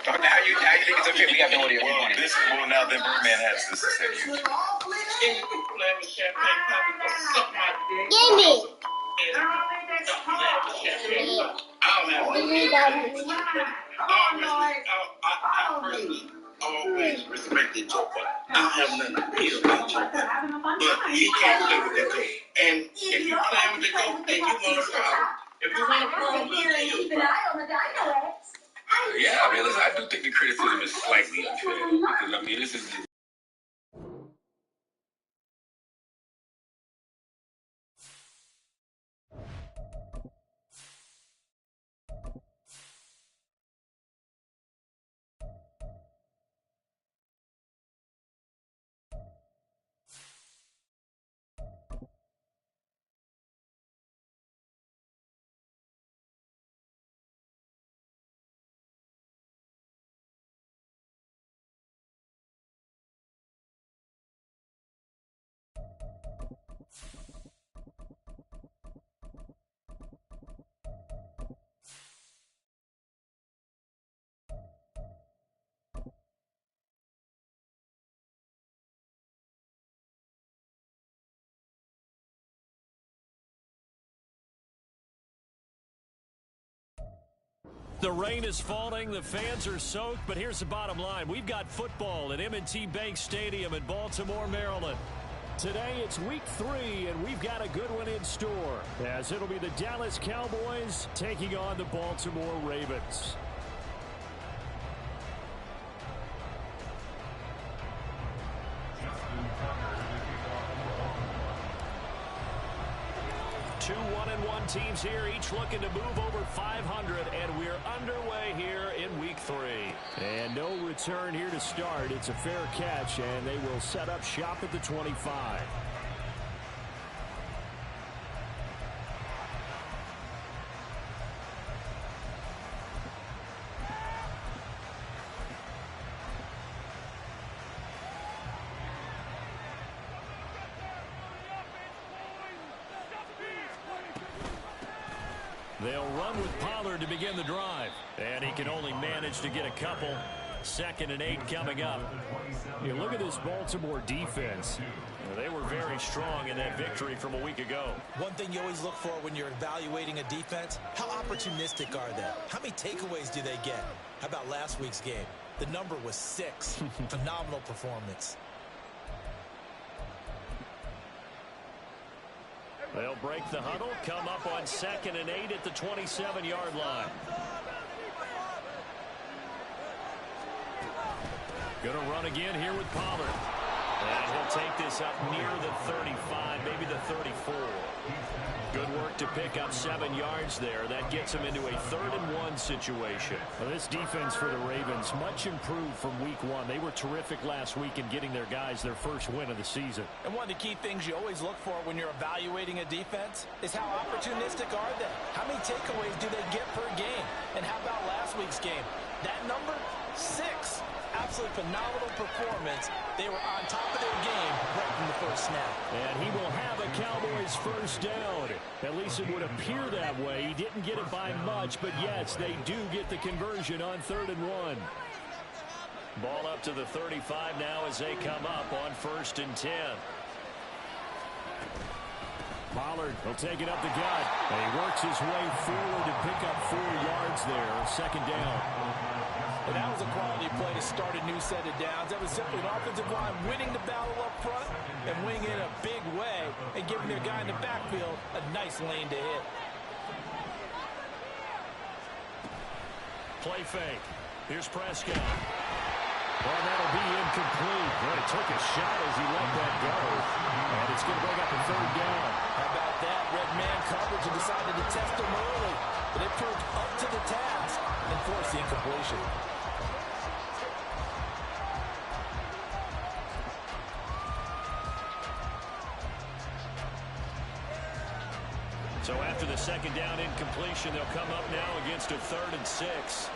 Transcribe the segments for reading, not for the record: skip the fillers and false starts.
Now you think it's okay? We have no idea. Well, now then Birdman has this to say to you. Give me. Always respected Joe Buck. I don't have nothing to feel about Joe Buck. But he can't play with that goat. And if you play with the goat, then you want a problem. If you want a problem, keep an eye on the dino. Yeah, I mean, listen, I do think the criticism is slightly unfair. Because, I mean, this is... The rain is falling, the fans are soaked, but here's the bottom line. We've got football at M&T Bank Stadium in Baltimore, Maryland. Today it's week 3, and we've got a good one in store, as it'll be the Dallas Cowboys taking on the Baltimore Ravens. Two 1-1 teams here, each looking to move over 500, and we're underway here in week 3. And no return here to start. It's a fair catch, and they will set up shop at the 25. They'll run with Pollard to begin the drive. And he can only manage to get a couple. 2nd and 8 coming up. You look at this Baltimore defense. They were very strong in that victory from a week ago. One thing you always look for when you're evaluating a defense, how opportunistic are they? How many takeaways do they get? How about last week's game? The number was 6. Phenomenal performance. They'll break the huddle, come up on 2nd and 8 at the 27-yard line. Going to run again here with Pollard. And he'll take this up near the 35, maybe the 34. Good work to pick up 7 yards there. That gets him into a 3rd and 1 situation. Well, this defense for the Ravens, much improved from week 1. They were terrific last week in getting their guys their first win of the season. And one of the key things you always look for when you're evaluating a defense is how opportunistic are they? How many takeaways do they get per game? And how about last week's game? That number, 6. Absolutely phenomenal performance. They were on top of their game right from the first snap. And he will have a Cowboys first down. At least it would appear that way. He didn't get it by much, but yes, they do get the conversion on 3rd and 1. Ball up to the 35 now as they come up on 1st and 10. Pollard will take it up the gut. And he works his way forward to pick up 4 yards there. 2nd down. And that was a quality play to start a new set of downs. That was simply an offensive line winning the battle up front and winning it in a big way and giving their guy in the backfield a nice lane to hit. Play fake. Here's Prescott. Well, that'll be incomplete. Well, he took a shot as he let that go. And it's going to bring up a 3rd down. How about that? Red man coverage and decided to test him early. But it proved up to the task and forced the incompletion. So after the 2nd down incompletion, they'll come up now against a 3rd and 6.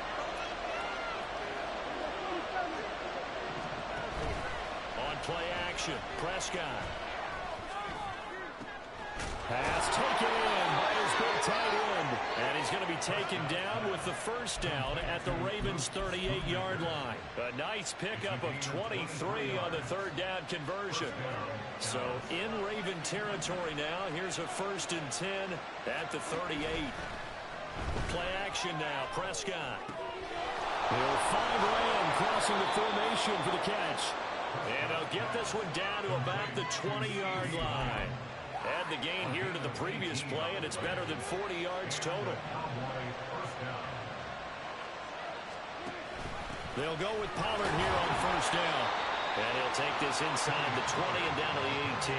On play action, Prescott. Pass taken in by his has been tight end. And he's going to be taken down with the first down at the Ravens' 38-yard line. A nice pickup of 23 on the third down conversion. So in Raven territory now. Here's a 1st and 10 at the 38. Play action now. Prescott. He'll find Lamb crossing the formation for the catch. And he'll get this one down to about the 20-yard line. Add the gain here to the previous play, and it's better than 40 yards total. They'll go with Pollard here on 1st down. And he'll take this inside the 20 and down to the 18.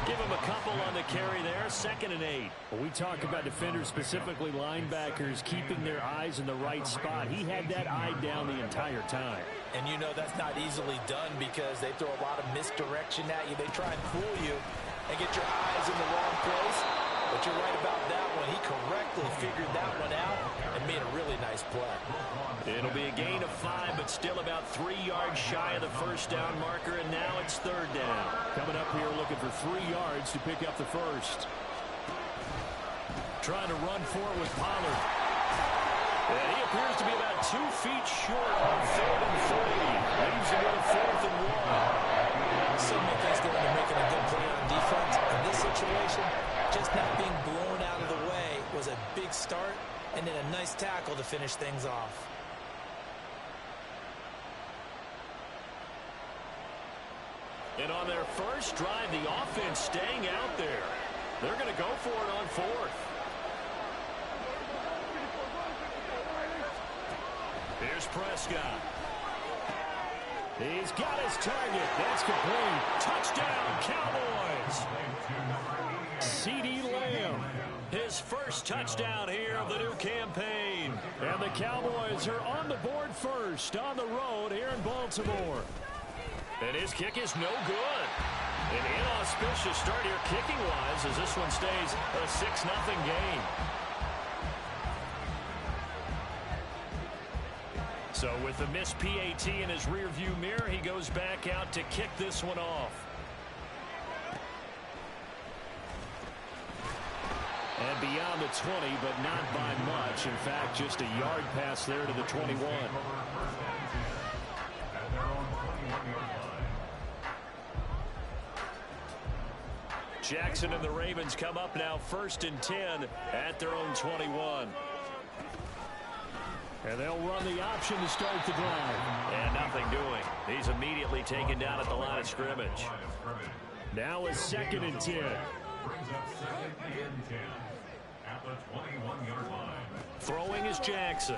Give him a couple on the carry there. 2nd and 8. Well, we talk about defenders, specifically linebackers, keeping their eyes in the right spot. He had that eye down the entire time. And you know that's not easily done because they throw a lot of misdirection at you. They try and fool you and get your eyes in the wrong place. But you're right about that one. He correctly figured that one out and made a really nice play. It'll be a gain of 5, but still about 3 yards shy of the 1st down marker, and now it's 3rd down. Coming up here looking for 3 yards to pick up the first. Trying to run for it with Pollard. And he appears to be about 2 feet short on 3rd and 3. Leaves him with 4th and 1. So many things going into making a good play on defense. In this situation, just not being blown out of the way was a big start, and then a nice tackle to finish things off. And on their first drive, the offense staying out there. They're going to go for it on 4th. Here's Prescott. He's got his target. That's complete. Touchdown, Cowboys. CeeDee Lamb. His first touchdown here of the new campaign. And the Cowboys are on the board first on the road here in Baltimore. And his kick is no good. An inauspicious start here kicking-wise as this one stays a 6-0 game. So with the missed PAT in his rearview mirror, he goes back out to kick this one off. And beyond the 20, but not by much. In fact, just a yard pass there to the 21. Jackson and the Ravens come up now 1st and 10 at their own 21. And they'll run the option to start the drive. And nothing doing. He's immediately taken down at the line of scrimmage. Now a 2nd and 10. Throwing is Jackson.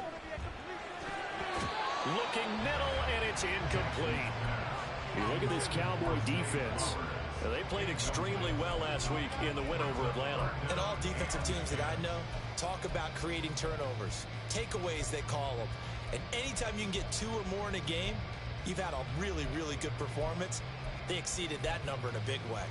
Looking middle, and it's incomplete. You look at this Cowboy defense. They played extremely well last week in the win over Atlanta. And all defensive teams that I know talk about creating turnovers. Takeaways, they call them. And anytime you can get 2 or more in a game, you've had a really, really good performance. They exceeded that number in a big way.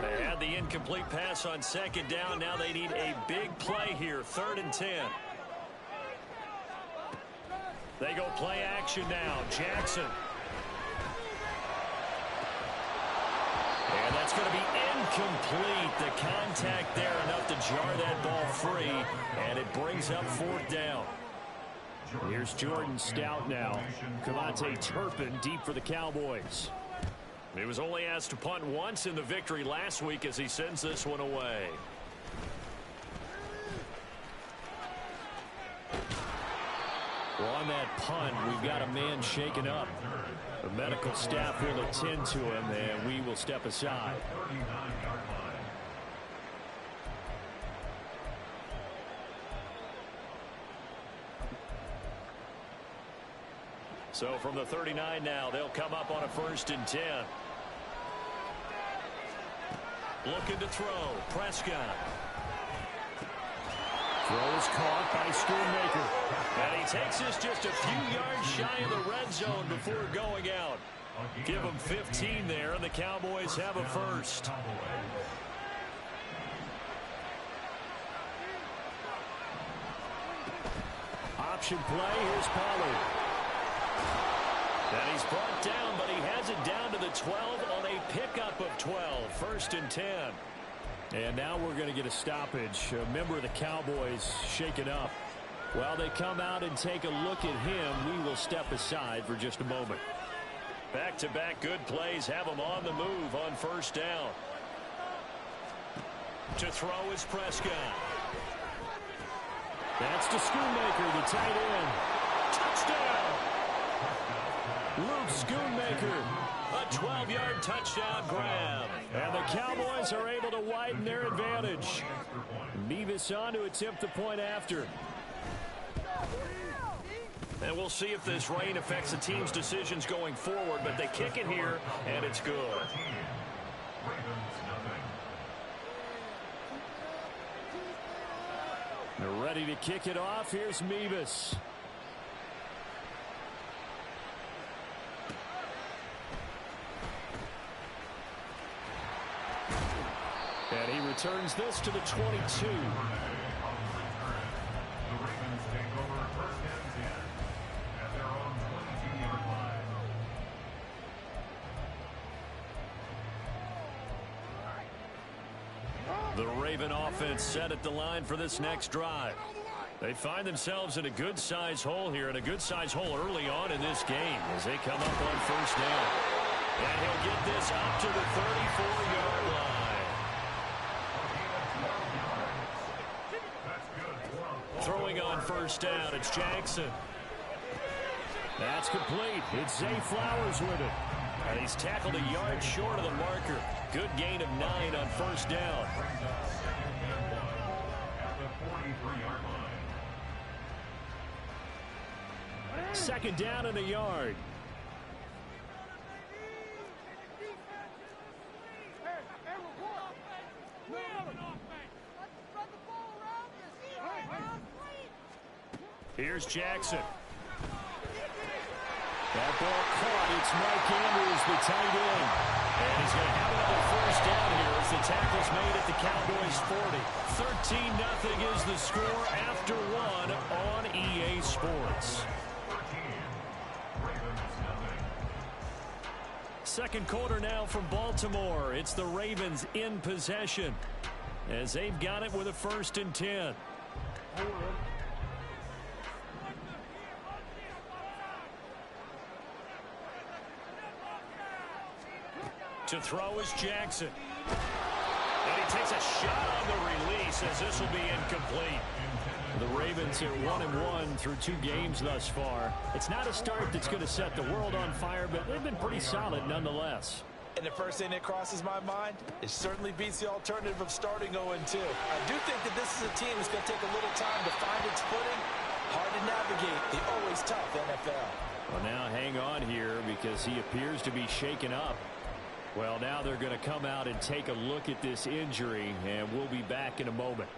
They had the incomplete pass on 2nd down. Now they need a big play here. 3rd and 10. They go play action now. Jackson. And that's going to be incomplete. The contact there enough to jar that ball free. And it brings up 4th down. Here's Jordan Stout now. Cavante Turpin deep for the Cowboys. He was only asked to punt once in the victory last week as he sends this one away. Well, on that punt, we've got a man shaken up. The medical staff will attend to him, and we will step aside. So from the 39 now, they'll come up on a 1st and 10. Looking to throw. Prescott. Throw is caught by Schoonmaker. And he takes this just a few yards shy of the red zone before going out. Give him 15 there, and the Cowboys have a first. Option play. Here's Pollard. And he's brought down, but he has it down to the 12 on a pickup of 12. 1st and 10. And now we're going to get a stoppage. A member of the Cowboys shaken up. While they come out and take a look at him, we will step aside for just a moment. Back-to-back good plays have him on the move on 1st down. To throw is Prescott. That's to Schoonmaker, the tight end. Touchdown! Luke Schoonmaker, a 12-yard touchdown grab. And the Cowboys are able to widen their advantage. Mevis on to attempt the point after. And we'll see if this rain affects the team's decisions going forward, but they kick it here, and it's good. They're ready to kick it off. Here's Mevis. And he returns this to the 22. The Raven offense set at the line for this next drive. They find themselves in a good-sized hole here, and a good-sized hole early on in this game as they come up on 1st down. And he'll get this up to the 34-yard line. Throwing on 1st down, it's Jackson. That's complete. It's Zay Flowers with it. And he's tackled a yard short of the marker. Good gain of 9 on 1st down. Second down and a yard. Here's Jackson. That ball caught. It's Mike Andrews, the tight end. And he's going to have another 1st down here as the tackle's made at the Cowboys 40. 13-0 is the score after 1 on EA Sports. Second quarter now from Baltimore. It's the Ravens in possession as they've got it with a 1st and 10. To throw is Jackson. And he takes a shot on the release as this will be incomplete. The Ravens are 1-1 through 2 games thus far. It's not a start that's going to set the world on fire, but they've been pretty solid nonetheless. And the first thing that crosses my mind, it certainly beats the alternative of starting 0-2. I do think that this is a team that's going to take a little time to find its footing. Hard to navigate the always tough NFL. Well, now hang on here because he appears to be shaken up. Well, now they're going to come out and take a look at this injury, and we'll be back in a moment.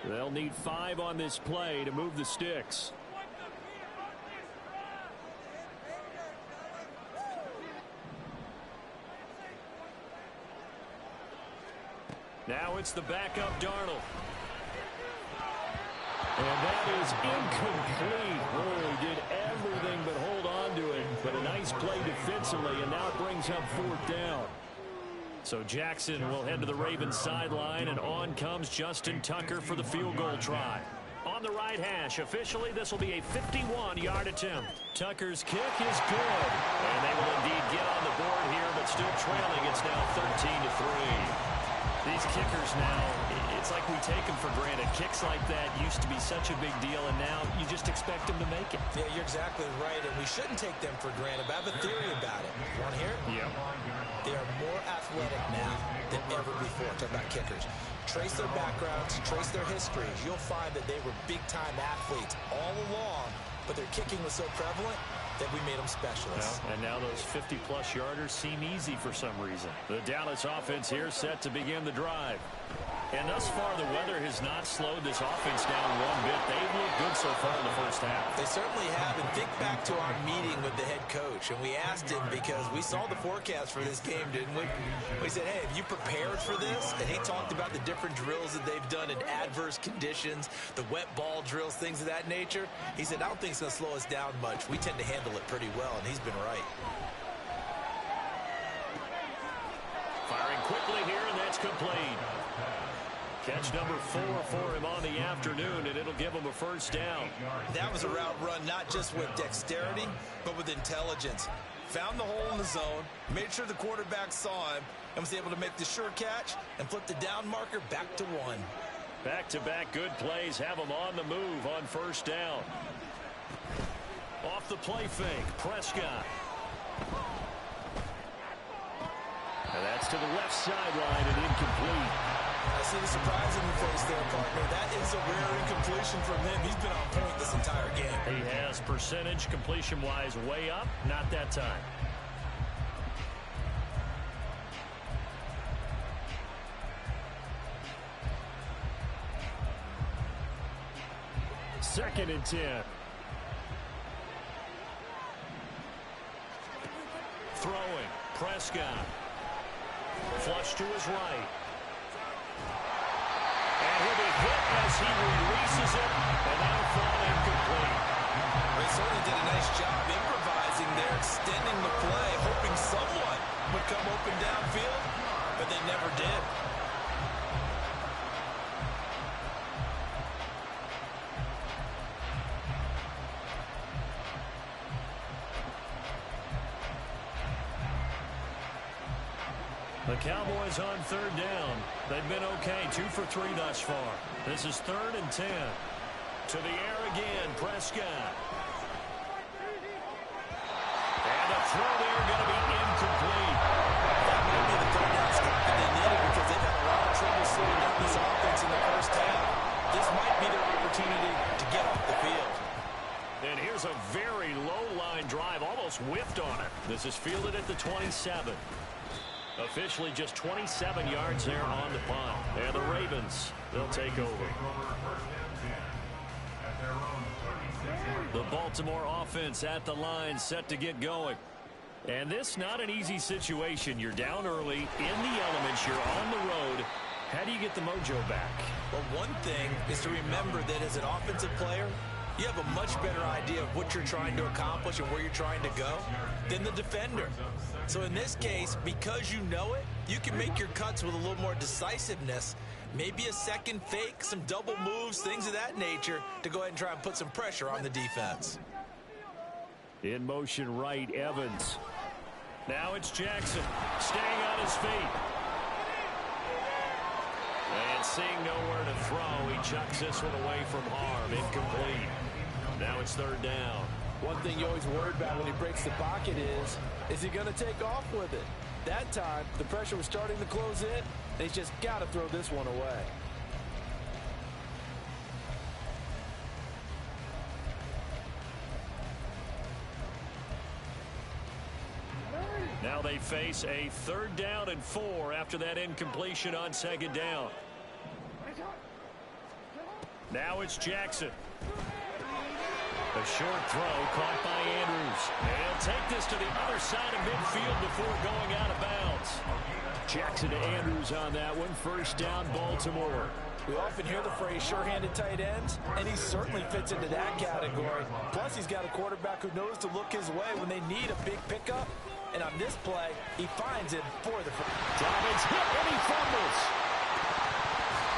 They'll need 5 on this play to move the sticks. Now it's the backup Darnold. And that is incomplete. Oh, he did everything but hold on to it. But a nice play defensively, and now it brings up 4th down. So Jackson will head to the Ravens sideline, and on comes Justin Tucker for the field goal try. On the right hash, officially this will be a 51-yard attempt. Tucker's kick is good. And they will indeed get on the board here, but still trailing. It's now 13-3. These kickers now, it's like we take them for granted. Kicks like that used to be such a big deal, and now you just expect them to make it. Yeah, you're exactly right, and we shouldn't take them for granted. But I have a theory about it. You want to hear it? Yeah. They are more athletic now than ever before. Talk about kickers. Trace their backgrounds, trace their histories. You'll find that they were big-time athletes all along, but their kicking was so prevalent that we made them specialists. Well, and now those 50-plus yarders seem easy for some reason. The Dallas offense here set to begin the drive. And thus far, the weather has not slowed this offense down one bit. They've looked good so far in the first half. They certainly have. And think back to our meeting with the head coach. And we asked him because we saw the forecast for this game, didn't we? We said, hey, have you prepared for this? And he talked about the different drills that they've done in adverse conditions, the wet ball drills, things of that nature. He said, I don't think it's going to slow us down much. We tend to handle it pretty well, and he's been right. Firing quickly here, and that's complete. Catch number 4 for him on the afternoon, and it'll give him a first down. That was a route run not just with dexterity, but with intelligence. Found the hole in the zone, made sure the quarterback saw him, and was able to make the sure catch and flip the down marker back to 1. Back-to-back good plays have him on the move on first down. Off the play fake, Prescott. And that's to the left sideline and incomplete. I see the surprise in your face there, partner. That is a rare incompletion from him. He's been on point this entire game. He has percentage completion-wise way up. Not that time. Second and 10. Throwing. Prescott. Flush to his right. And he'll be hit as he releases it, and that'll fall incomplete. They certainly did a nice job improvising there, extending the play, hoping someone would come open downfield, but they never did. The Cowboys on third down. They've been okay, 2 for 3 thus far. This is 3rd and 10. To the air again, Prescott. And a throw there going to be incomplete. That might be the third down stop that they needed because they've had a lot of trouble slowing down this offense in the first half. This might be their opportunity to get off the field. And here's a very low-line drive, almost whiffed on it. This is fielded at the 27. Officially just 27 yards there on the punt. And the Ravens, they'll take over. The Baltimore offense at the line, set to get going. And this not an easy situation. You're down early, in the elements, you're on the road. How do you get the mojo back? Well, one thing is to remember that as an offensive player, you have a much better idea of what you're trying to accomplish and where you're trying to go than the defender. So in this case, because you know it, you can make your cuts with a little more decisiveness. Maybe a second fake, some double moves, things of that nature to go ahead and try and put some pressure on the defense. In motion right, Evans. Now it's Jackson staying on his feet. And seeing nowhere to throw, he chucks this one away from harm. Incomplete. Now it's third down. One thing you always worry about when he breaks the pocket is he going to take off with it? That time, the pressure was starting to close in, and he's just got to throw this one away. Now they face a 3rd down and 4 after that incompletion on 2nd down. Now it's Jackson. A short throw caught by Andrews. And he'll take this to the other side of midfield before going out of bounds. Jackson to Andrews on that one. 1st down, Baltimore. We often hear the phrase sure-handed tight ends, and he certainly fits into that category. Plus, he's got a quarterback who knows to look his way when they need a big pickup. And on this play, he finds it for the... Dobbins hit and he fumbles.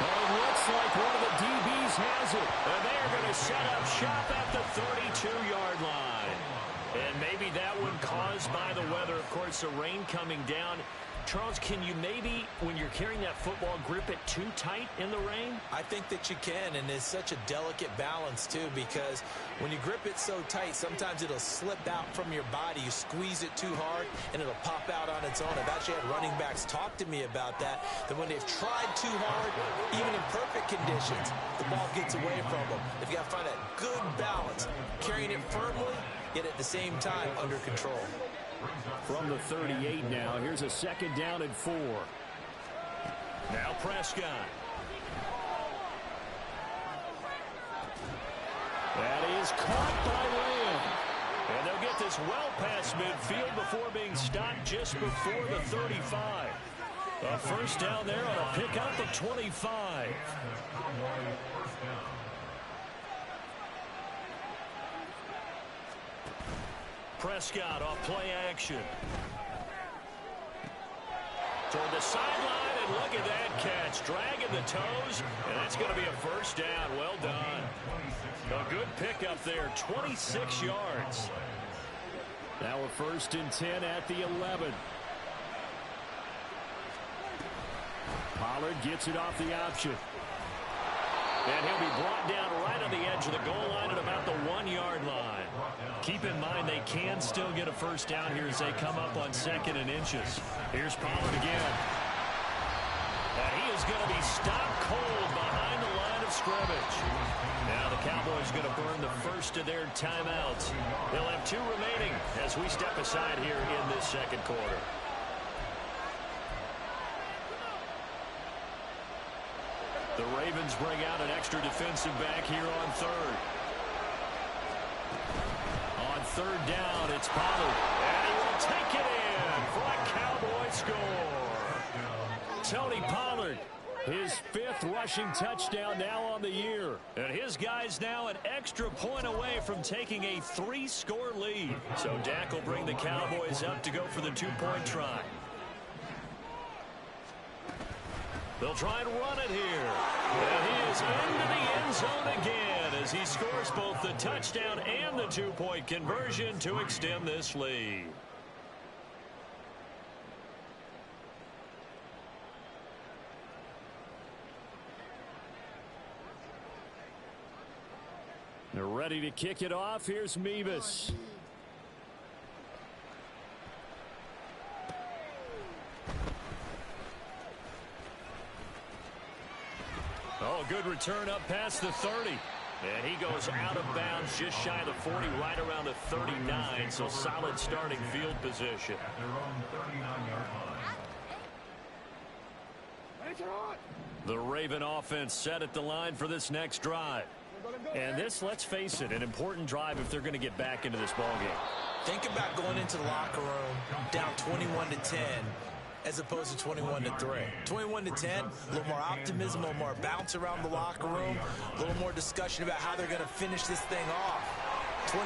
Well, it looks like one of the DBs has it. And they're going to set up shop at the 32-yard line. And maybe that one caused by the weather. Of course, the rain coming down. Charles, can you maybe, when you're carrying that football, grip it too tight in the rain? I think that you can, and it's such a delicate balance, too, because when you grip it so tight, sometimes it'll slip out from your body. You squeeze it too hard, and it'll pop out on its own. I've actually had running backs talk to me about that when they've tried too hard, even in perfect conditions, the ball gets away from them. They've got to find that good balance, carrying it firmly, yet at the same time under control. From the 38 now, here's a 2nd down and 4. Now Prescott. That is caught by Lamb. And they'll get this well past midfield before being stopped just before the 35. A first down there on a pickup of 25. Prescott off play action. Toward the sideline, and look at that catch. Dragging the toes, and that's going to be a first down. Well done. A good pickup there, 26 yards. Now a 1st and 10 at the 11. Pollard gets it off the option. And he'll be brought down right on the edge of the goal line at about the 1-yard line. Keep in mind they can still get a first down here as they come up on 2nd and inches. Here's Pollard again. And he is going to be stopped cold behind the line of scrimmage. Now the Cowboys going to burn the first of their timeouts. They'll have 2 remaining as we step aside here in this 2nd quarter. The Ravens bring out an extra defensive back here on 3rd. On 3rd down, it's Pollard. And he will take it in for a Cowboy score. Tony Pollard, his 5th rushing touchdown now on the year. And his guys now an extra point away from taking a 3-score lead. So Dak will bring the Cowboys up to go for the 2-point try. They'll try and run it here. And he is into the end zone again as he scores both the touchdown and the 2-point conversion to extend this lead. They're ready to kick it off. Here's Mevis. Oh, good return up past the 30. And he goes out of bounds just shy of the 40, right around the 39. So solid starting field position. The Raven offense set at the line for this next drive. And this, let's face it, an important drive if they're going to get back into this ballgame. Think about going into the locker room down 21-10 as opposed to 21-3. 21-10, a little more optimism, a little more bounce around the locker room, a little more discussion about how they're going to finish this thing off. 21-3,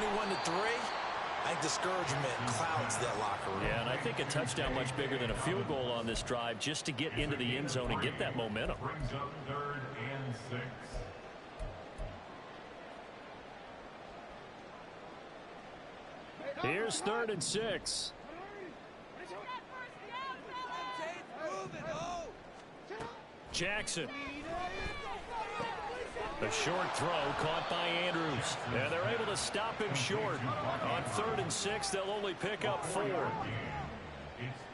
I think discouragement clouds that locker room. Yeah, and I think a touchdown much bigger than a field goal on this drive just to get into the end zone and get that momentum. Brings up 3rd and 6. Here's 3rd and 6. Jackson. A short throw caught by Andrews. And they're able to stop him short. On 3rd and 6, they'll only pick up 4. It's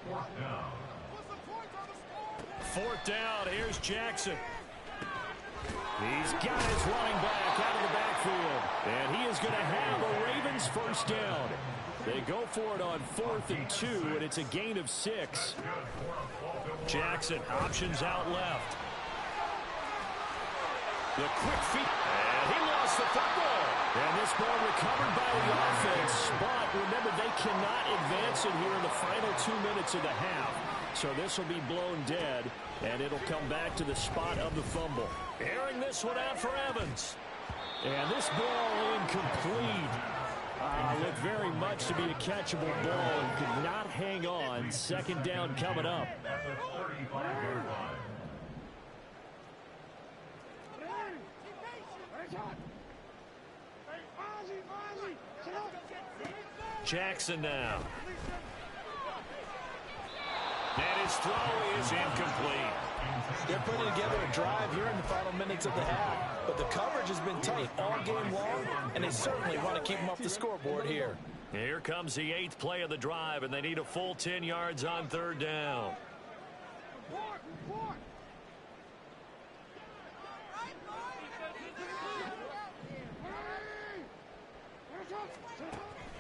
4th down. 4th down. Here's Jackson. He's got his running back out of the backfield. And he is going to have a Ravens first down. They go for it on 4th and 2, and it's a gain of 6. Jackson options out left. The quick feet, and he lost the football. And this ball recovered by the offense. But remember, they cannot advance it here in the final 2 minutes of the half. So this will be blown dead, and it'll come back to the spot of the fumble. Airing this one out for Evans. And this ball incomplete. Looked very much to be a catchable ball and could not hang on. 2nd down coming up. At the 35-yard line. Jackson now. And his throw is incomplete. They're putting together a drive here in the final minutes of the half. But the coverage has been tight all game long, and they certainly want to keep them off the scoreboard here. Here comes the 8th play of the drive, and they need a full 10 yards on 3rd down.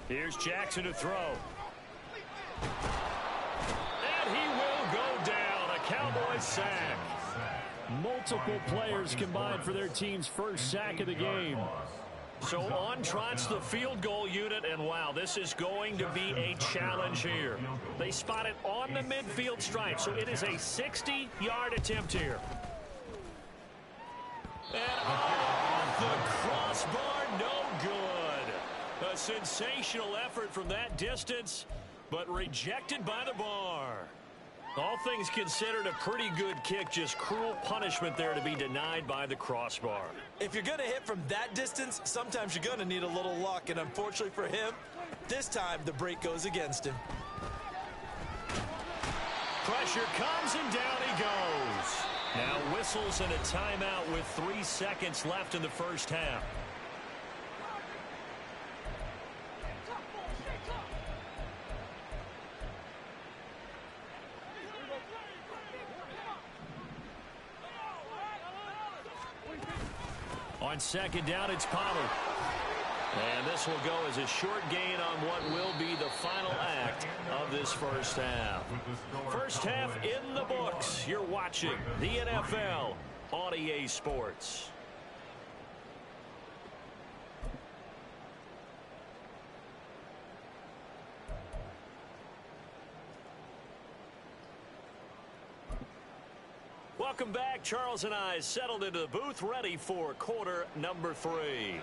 Here's Jackson to throw. And he will go down. A Cowboys sack. Multiple players combined for their team's first sack of the game. So on trots the field goal unit, and wow, this is going to be a challenge here. They spot it on the midfield stripe, so it is a 60-yard attempt here. And off the crossbar, no good. A sensational effort from that distance, but rejected by the bar. All things considered, a pretty good kick, just cruel punishment there to be denied by the crossbar. If you're going to hit from that distance, sometimes you're going to need a little luck, and unfortunately for him, this time the break goes against him. Pressure comes, and down he goes. Now whistles and a timeout with 3 seconds left in the first half. On second down, it's Pollard. And this will go as a short gain on what will be the final act of this first half. First half in the books. You're watching the NFL on EA Sports. Welcome back. Charles and I settled into the booth, ready for quarter number 3.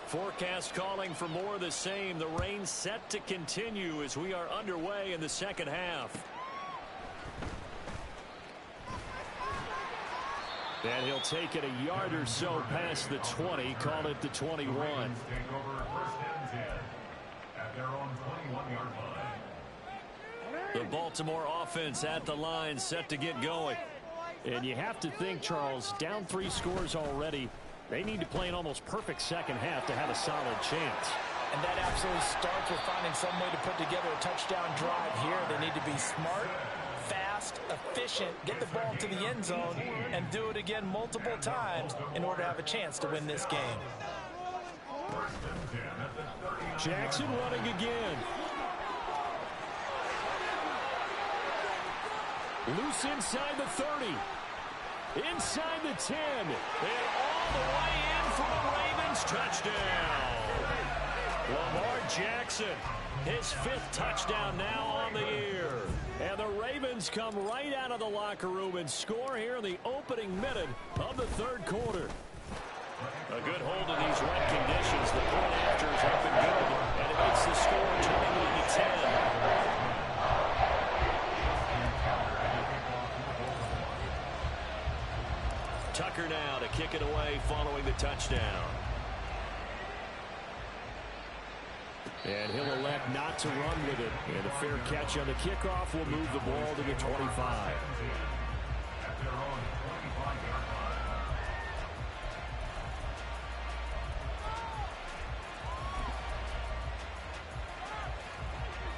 Forecast calling for more of the same. The rain set to continue as we are underway in the second half. And he'll take it a yard or so past the 20, call it the 21. Take over first and 10 at their own 21-yard line. The Baltimore offense at the line, set to get going. And you have to think, Charles, down 3 scores already. They need to play an almost perfect second half to have a solid chance. And that absolutely starts with finding some way to put together a touchdown drive here. They need to be smart, fast, efficient, get the ball to the end zone, and do it again multiple times in order to have a chance to win this game. Jackson running again. Loose inside the 30. Inside the 10. And all the way in for the Ravens. Touchdown. Lamar Jackson, his 5th touchdown now on the year. And the Ravens come right out of the locker room and score here in the opening minute of the 3rd quarter. A good hold in these wet conditions. The point after is up and good. And it makes the score 21-10. Tucker now to kick it away following the touchdown. And he'll elect not to run with it. And a fair catch on the kickoff will move the ball to the 25.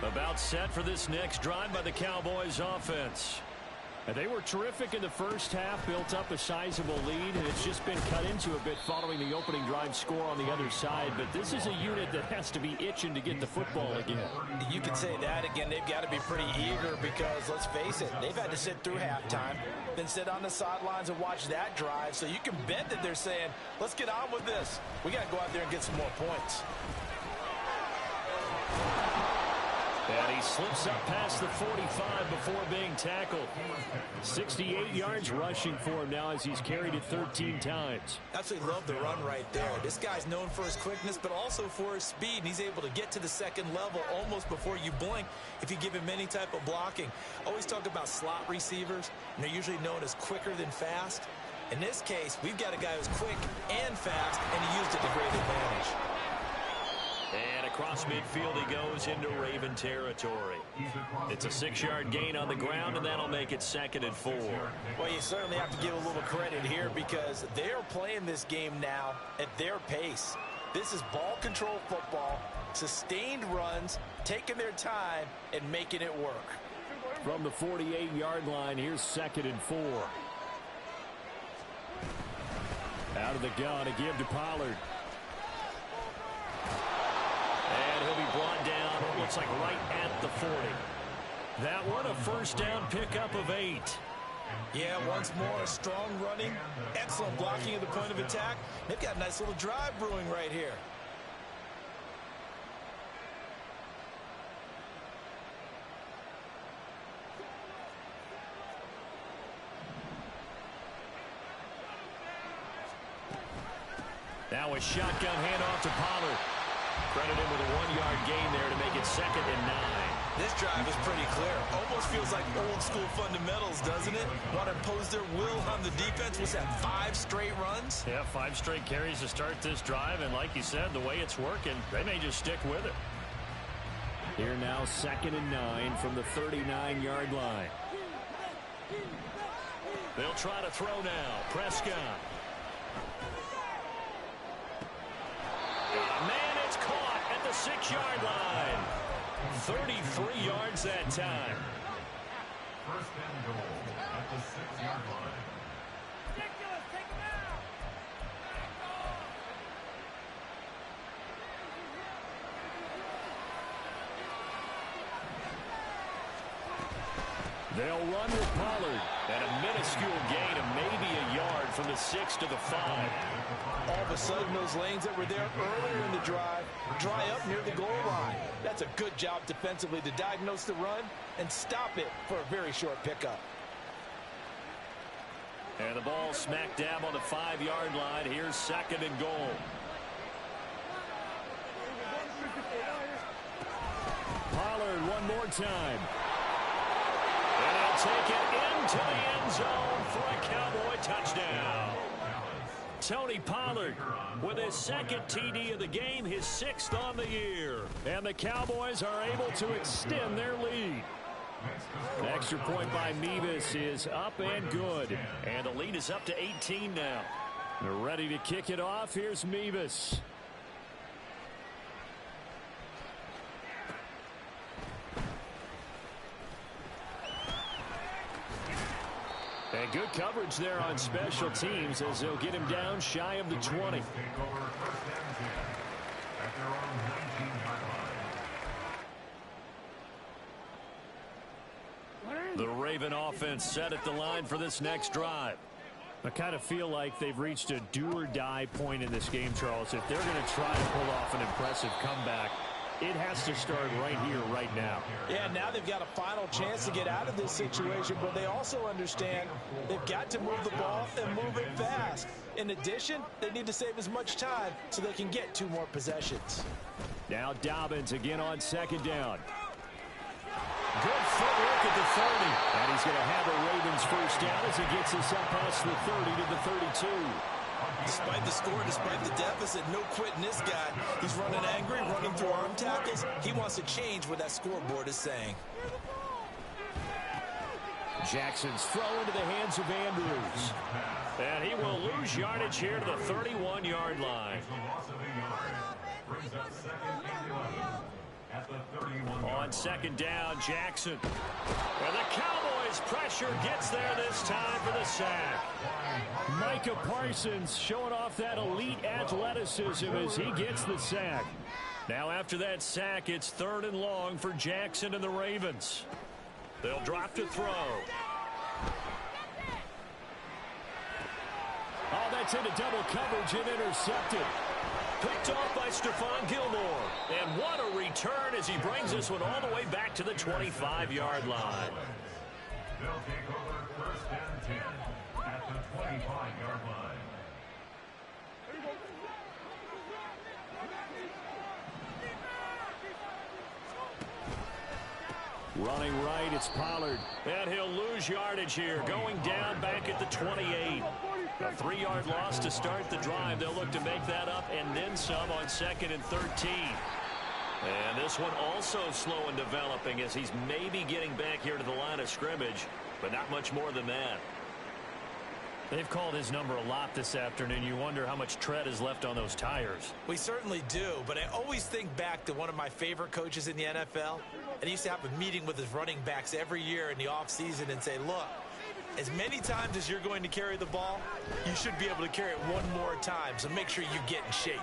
About set for this next drive by the Cowboys offense. And they were terrific in the first half, built up a sizable lead, and it's just been cut into a bit following the opening drive score on the other side. But this is a unit that has to be itching to get the football again. You could say that again. They've got to be pretty eager because, let's face it, they've had to sit through halftime, then sit on the sidelines and watch that drive. So you can bet that they're saying, let's get on with this. We got to go out there and get some more points. And he slips up past the 45 before being tackled. 68 yards rushing for him now as he's carried it 13 times. Absolutely love the run right there. This guy's known for his quickness, but also for his speed. And he's able to get to the second level almost before you blink if you give him any type of blocking. Always talk about slot receivers, and they're usually known as quicker than fast. In this case, we've got a guy who's quick and fast, and he used it to great advantage. And across midfield he goes into Raven territory. It's a 6-yard gain on the ground, and that'll make it 2nd and 4. Well, you certainly have to give a little credit here because they're playing this game now at their pace. This is ball control football, sustained runs, taking their time, and making it work. From the 48-yard line, here's 2nd and 4. Out of the gun, a give to Pollard. And he'll be brought down, looks like right at the 40. That one, a first down pickup of 8. Yeah, once more, strong running, excellent blocking at the point of attack. They've got a nice little drive brewing right here. Now a shotgun handoff to Pollard. Credited with a 1-yard gain there to make it 2nd and 9. This drive is pretty clear. Almost feels like old school fundamentals, doesn't it? Want to impose their will on the defense. Was that 5 straight runs? Yeah, 5 straight carries to start this drive. And like you said, the way it's working, they may just stick with it. Here now 2nd and 9 from the 39-yard line. They'll try to throw now. Prescott. Man, it's caught at the 6-yard line. 33 yards that time. First and goal at the 6-yard line. Ridiculous. Take him out. They'll run with Pollard. And a minuscule gain of maybe a yard from the 6 to the 5. All of a sudden, those lanes that were there earlier in the drive dry up near the goal line. That's a good job defensively to diagnose the run and stop it for a very short pickup. And the ball smack dab on the 5-yard line. Here's 2nd and goal. Pollard one more time. And he'll take it into the end zone for a Cowboy touchdown. Tony Pollard with his 2nd TD of the game, his 6th on the year. And the Cowboys are able to extend their lead. An extra point by Mevis is up and good. And the lead is up to 18 now. They're ready to kick it off. Here's Mevis. And good coverage there on special teams as they'll get him down shy of the 20. The Raven offense set at the line for this next drive. I kind of feel like they've reached a do-or-die point in this game, Charles. If they're going to try to pull off an impressive comeback, it has to start right here, right now. Yeah, now they've got a final chance to get out of this situation, but they also understand they've got to move the ball and move it fast. In addition, they need to save as much time so they can get 2 more possessions. Now Dobbins again on 2nd down. Good footwork at the 30. And he's going to have a Ravens first down as he gets us up past the 30 to the 32. Despite the score, despite the deficit, no quitting this guy. He's running angry, running through arm tackles. He wants to change what that scoreboard is saying. Jackson's throw into the hands of Andrews. And he will lose yardage here to the 31-yard line. On 2nd down, Jackson. And the Cowboys' pressure gets there this time for the sack. Micah Parsons showing off that elite athleticism as he gets the sack. Now after that sack, it's 3rd and long for Jackson and the Ravens. They'll drop to throw. Oh, that's into double coverage and intercepted. Picked off by Stephon Gilmore. And what a return as he brings this one all the way back to the 25-yard line. They'll take over 1st and 10 at the 25-yard line. Running right, it's Pollard. And he'll lose yardage here, going down back at the 28. A 3-yard loss to start the drive. They'll look to make that up and then some on 2nd and 13. And this one also slow in developing as he's maybe getting back here to the line of scrimmage, but not much more than that. They've called his number a lot this afternoon. You wonder how much tread is left on those tires. We certainly do, but I always think back to one of my favorite coaches in the NFL. And he used to have a meeting with his running backs every year in the offseason and say, look, as many times as you're going to carry the ball, you should be able to carry it one more time, so make sure you get in shape.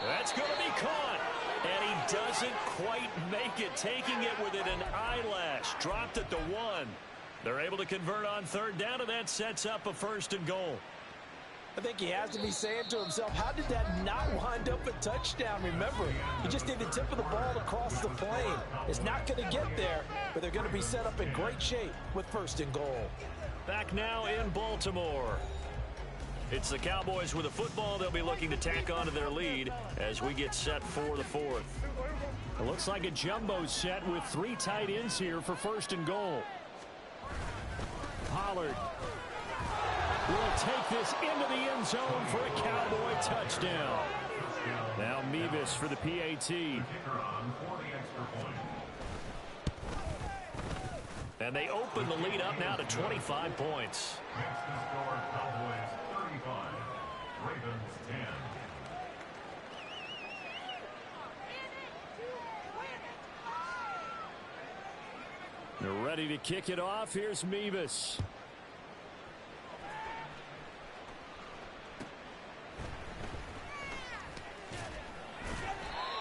That's going to be caught. And he doesn't quite make it, taking it within an eyelash. Dropped at the 1. They're able to convert on third down, and that sets up a 1st and goal. I think he has to be saying to himself, how did that not wind up a touchdown? Remember, he just need the tip of the ball to cross the plane. It's not going to get there, but they're going to be set up in great shape with 1st and goal. Back now in Baltimore. It's the Cowboys with a football. They'll be looking to tack onto their lead as we get set for the 4th. It looks like a jumbo set with 3 tight ends here for 1st and goal. Pollard will take this into the end zone for a Cowboy touchdown. Now Mevis for the PAT. And they open the lead up now to 25 points. Next to score, Cowboys 35, Ravens 10. They're ready to kick it off. Here's Mevis.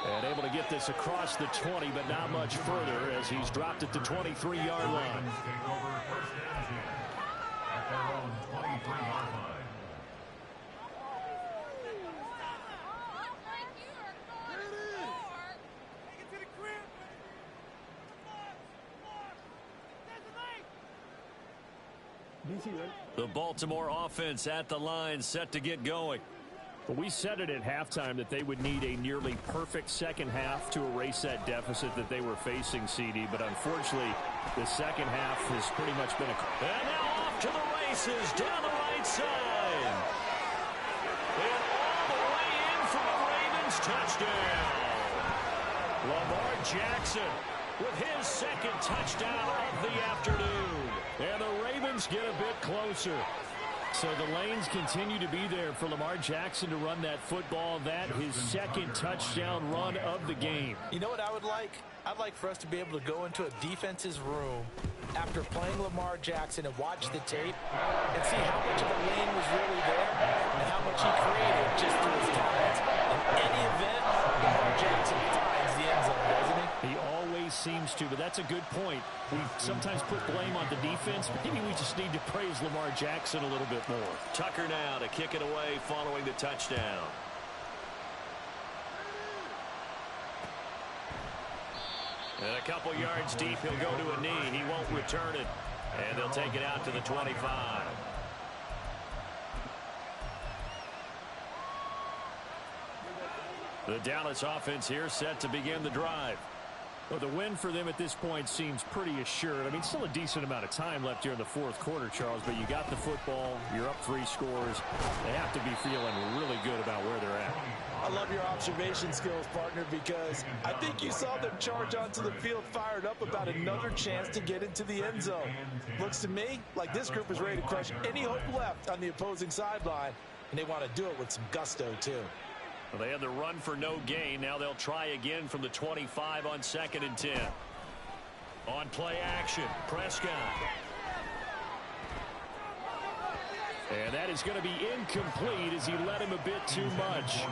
And able to get this across the 20, but not much further as he's dropped at the 23-yard line. Ravens take over 1st and 10 at their own 23-yard line. The Baltimore offense at the line, set to get going. Well, we said it at halftime that they would need a nearly perfect second half to erase that deficit that they were facing, CD. But unfortunately, the second half has pretty much been a... And now off to the races down the right side. And all the way in for the Ravens touchdown. Lamar Jackson with his 2nd touchdown of the afternoon. And the Ravens get a bit closer. So the lanes continue to be there for Lamar Jackson to run that football. That his 2nd touchdown run of the game. You know what I would like? I'd like for us to be able to go into a defense's room after playing Lamar Jackson and watch the tape and see how much of a lane was really there and how much he created just through his talents. In any event, Lamar Jackson finds the end zone, doesn't he? He always seems to, but that's a good point. We sometimes put blame on the defense. Maybe we just need to praise Lamar Jackson a little bit more. Tucker now to kick it away following the touchdown. And a couple yards deep, he'll go to a knee. He won't return it. And they'll take it out to the 25. The Dallas offense here set to begin the drive. Well, the win for them at this point seems pretty assured. I mean, still a decent amount of time left here in the 4th quarter, Charles, but you got the football, you're up 3 scores. They have to be feeling really good about where they're at. I love your observation skills, partner, because I think you saw them charge onto the field fired up about another chance to get into the end zone. Looks to me like this group is ready to crush any hope left on the opposing sideline, and they want to do it with some gusto, too. Well, they had the run for no gain. Now they'll try again from the 25 on 2nd and 10. On play action, Prescott. And that is going to be incomplete as he led him a bit too much.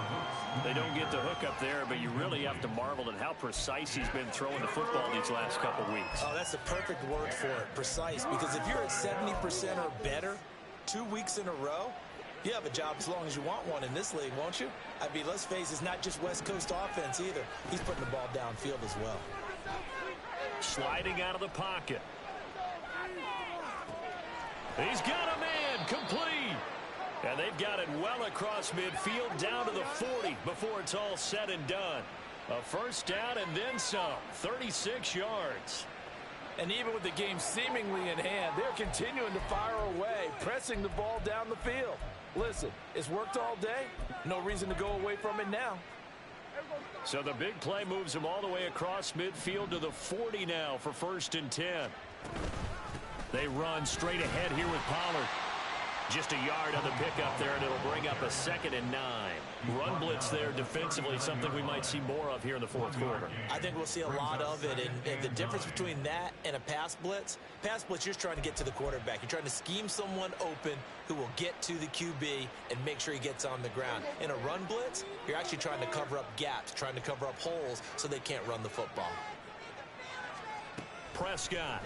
They don't get the hook up there, but you really have to marvel at how precise he's been throwing the football these last couple weeks. Oh, that's the perfect word for it, precise, because if you're at 70% or better 2 weeks in a row, you have a job as long as you want one in this league, won't you? I mean, let's face it, it's not just West Coast offense either. He's putting the ball downfield as well. Sliding out of the pocket. He's got a man, complete. And they've got it well across midfield down to the 40 before it's all said and done. A 1st down and then some, 36 yards. And even with the game seemingly in hand, they're continuing to fire away, pressing the ball down the field. Listen, it's worked all day. No reason to go away from it now. So the big play moves him all the way across midfield to the 40 now for 1st and 10. They run straight ahead here with Pollard. Just a yard on the pickup there, and it'll bring up a 2nd and 9. Run blitz there defensively, something we might see more of here in the fourth quarter. I think we'll see a lot of it, and the difference between that and a pass blitz, you're just trying to get to the quarterback. You're trying to scheme someone open who will get to the QB and make sure he gets on the ground. In a run blitz, you're actually trying to cover up gaps, trying to cover up holes so they can't run the football. Prescott.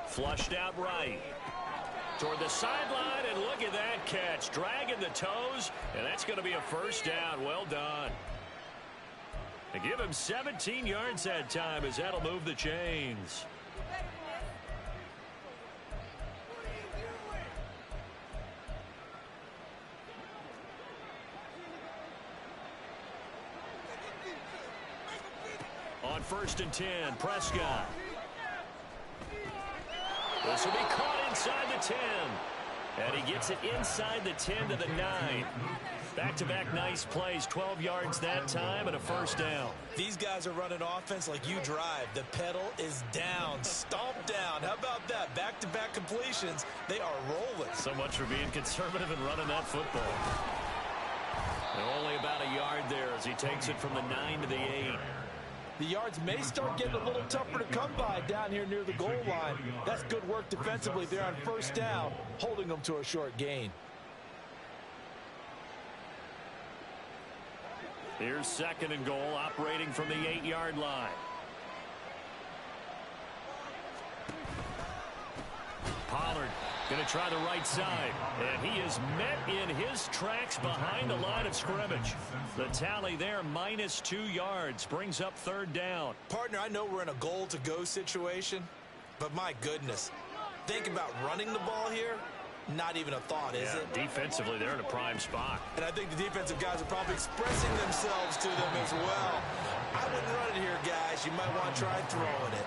Flushed out right. Toward the sideline, and look at that catch. Dragging the toes, and that's going to be a first down. Well done. They give him 17 yards that time, as that'll move the chains. On 1st and 10, Prescott. This will be caught inside the 10. And he gets it inside the 10 to the 9. Back-to-back nice plays, 12 yards that time and a first down. These guys are running offense like you drive. The pedal is down, stomp down. How about that? Back-to-back completions. They are rolling. So much for being conservative and running that football. And only about a yard there as he takes it from the 9 to the 8. The yards may start getting a little tougher to come by down here near the goal line. That's good work defensively there on first down, holding them to a short gain. Here's 2nd and goal, operating from the 8-yard line. Pollard going to try the right side, and he is met in his tracks behind the line of scrimmage. The tally there, -2 yards, brings up 3rd down. Partner, I know we're in a goal-to-go situation, but my goodness, think about running the ball here. Not even a thought, is it? Defensively, they're in a prime spot. And I think the defensive guys are probably expressing themselves to them as well. I wouldn't run it here, guys. You might want to try throwing it.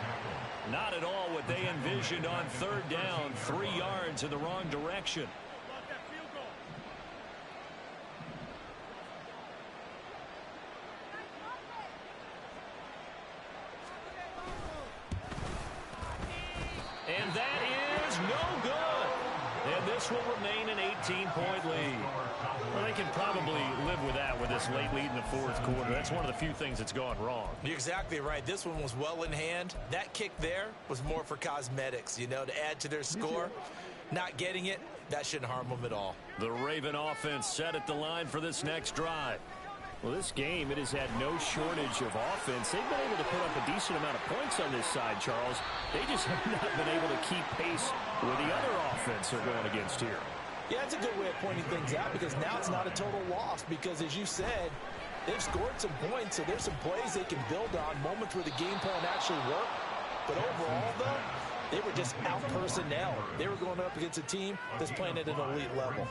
Not at all what they envisioned on 3rd down. 3 yards in the wrong direction. And that is no good. And this will remain an 18-point lead. Well, they can probably live with that with this late lead in the fourth quarter. That's one of the few things that's gone wrong. You're exactly right. This one was well in hand. That kick there was more for cosmetics, you know, to add to their score. Not getting it, that shouldn't harm them at all. The Raven offense set at the line for this next drive. Well, this game, it has had no shortage of offense. They've been able to put up a decent amount of points on this side, Charles. They just have not been able to keep pace with the other offense they're going against here. Yeah, that's a good way of pointing things out, because now it's not a total loss, because as you said, they've scored some points, so there's some plays they can build on, moments where the game plan actually worked. But overall, though, they were just out-personnel. They were going up against a team that's playing at an elite level.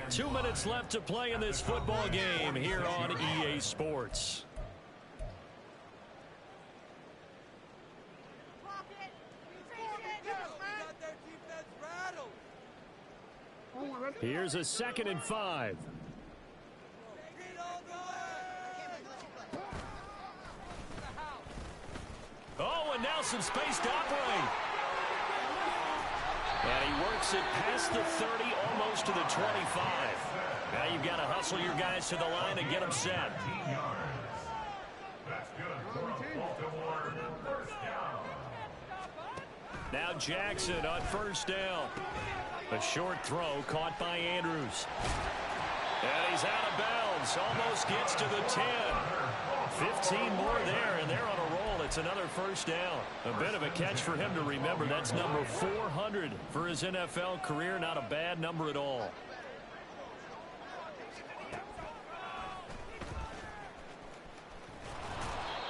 2 minutes left to play in this football game here on EA Sports. Here's a 2nd and 5. Oh, and now some space to operate. And he works it past the 30, almost to the 25. Now you've got to hustle your guys to the line and get them set. That's good for Baltimore. First down. Now Jackson on first down. A short throw caught by Andrews. And he's out of bounds. Almost gets to the 10. 15 more there, and they're on a roll. It's another first down. A bit of a catch for him to remember. That's number 400 for his NFL career. Not a bad number at all.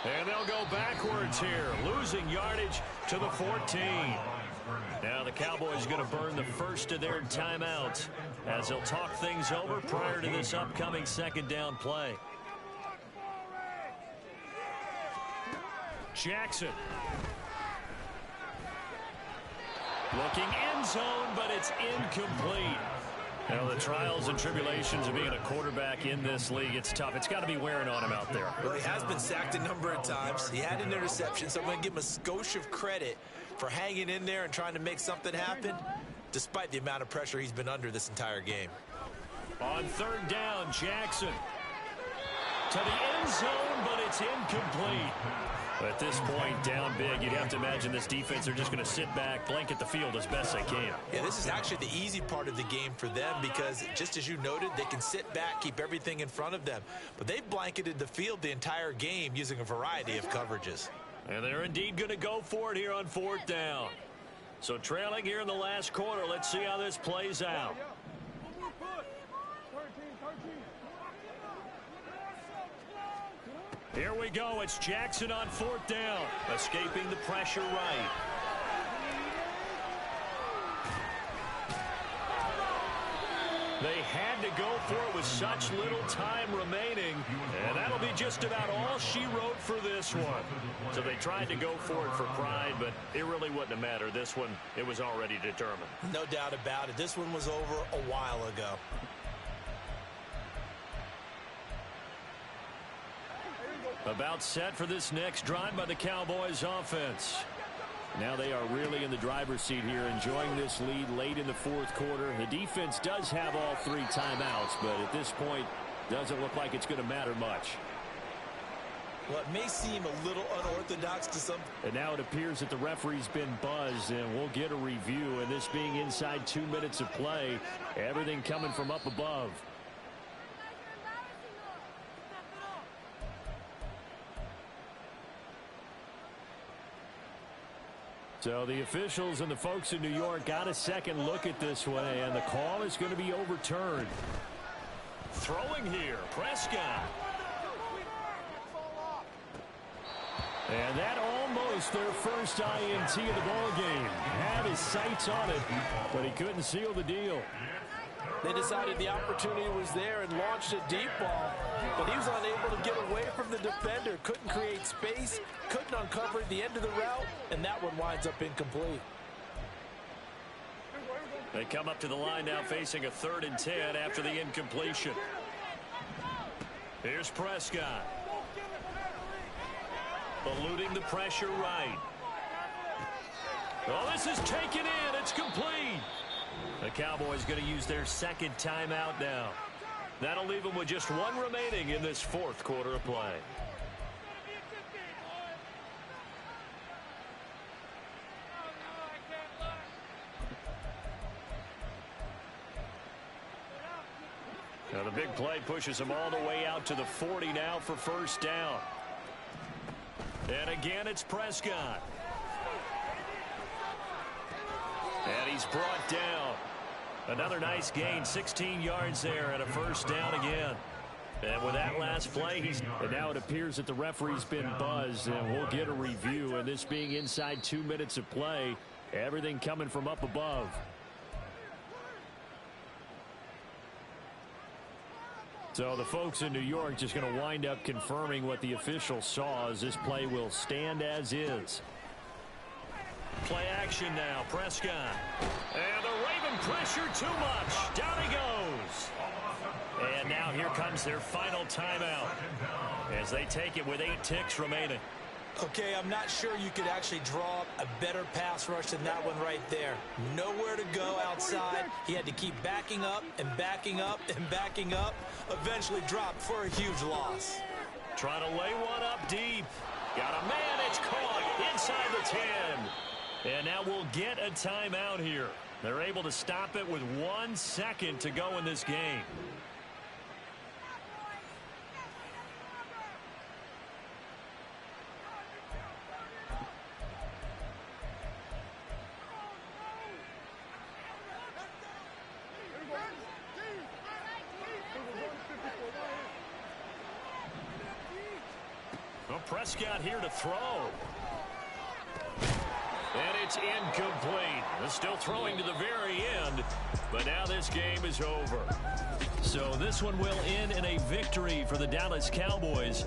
And they'll go backwards here, losing yardage to the 14. Now the Cowboys going to burn the first of their timeouts as they'll talk things over prior to this upcoming second down play. Jackson. Looking end zone, but it's incomplete. Now, the trials and tribulations of being a quarterback in this league, it's tough. It's got to be wearing on him out there. Well, he has been sacked a number of times. He had an interception, so I'm going to give him a skosh of credit for hanging in there and trying to make something happen. despite the amount of pressure he's been under this entire game. On third down, Jackson to the end zone, but it's incomplete. At this point, down big, you'd have to imagine this defense are just going to sit back, blanket the field as best they can. Yeah, this is actually the easy part of the game for them because, just as you noted, they can sit back, keep everything in front of them. But they've blanketed the field the entire game using a variety of coverages. And they're indeed going to go for it here on fourth down. So trailing here in the last quarter, let's see how this plays out. Here we go. It's Jackson on fourth down, escaping the pressure right. They had to go for it with such little time remaining, and that'll be just about all she wrote for this one. So they tried to go for it for pride, but it really wouldn't have mattered. This one, it was already determined. No doubt about it. This one was over a while ago. About set for this next drive by the Cowboys offense. Now they are really in the driver's seat here, enjoying this lead late in the fourth quarter. The defense does have all three timeouts, but at this point, doesn't look like it's going to matter much. Well, it may seem a little unorthodox to some. And now it appears that the referee's been buzzed, and we'll get a review. And this being inside 2 minutes of play, everything coming from up above. So the officials and the folks in New York got a second look at this one, and the call is going to be overturned. Throwing here, Prescott. And that almost their first INT of the ball game. Had his sights on it, but he couldn't seal the deal. They decided the opportunity was there and launched a deep ball, but he was unable to get away from the defender. Couldn't create space, couldn't uncover the end of the route, and that one winds up incomplete. They come up to the line now facing a 3rd and 10 after the incompletion. Here's Prescott. Eluding the pressure right. Oh, this is taken in. It's complete. The Cowboys going to use their second timeout now. That'll leave them with just one remaining in this fourth quarter of play. Now the big play pushes them all the way out to the 40 now for first down. And again, it's Prescott. And he's brought down. Another nice gain, 16 yards there and a first down again. And with that last play, and now it appears that the referee's been buzzed, and we'll get a review. And this being inside 2 minutes of play, everything coming from up above. So the folks in New York just going to wind up confirming what the official saw, as this play will stand as is. Play action now, Prescott. And the Raven pressure too much. Down he goes. And now here comes their final timeout as they take it with 8 ticks remaining. Okay, I'm not sure you could actually draw up a better pass rush than that one right there. Nowhere to go outside. He had to keep backing up and backing up and backing up. Eventually dropped for a huge loss. Trying to lay one up deep. Got a man. It's caught inside the 10. And now we'll get a timeout here. They're able to stop it with 1 second to go in this game. Well, Prescott here to throw. And it's incomplete. They're still throwing to the very end, but now this game is over. So this one will end in a victory for the Dallas Cowboys.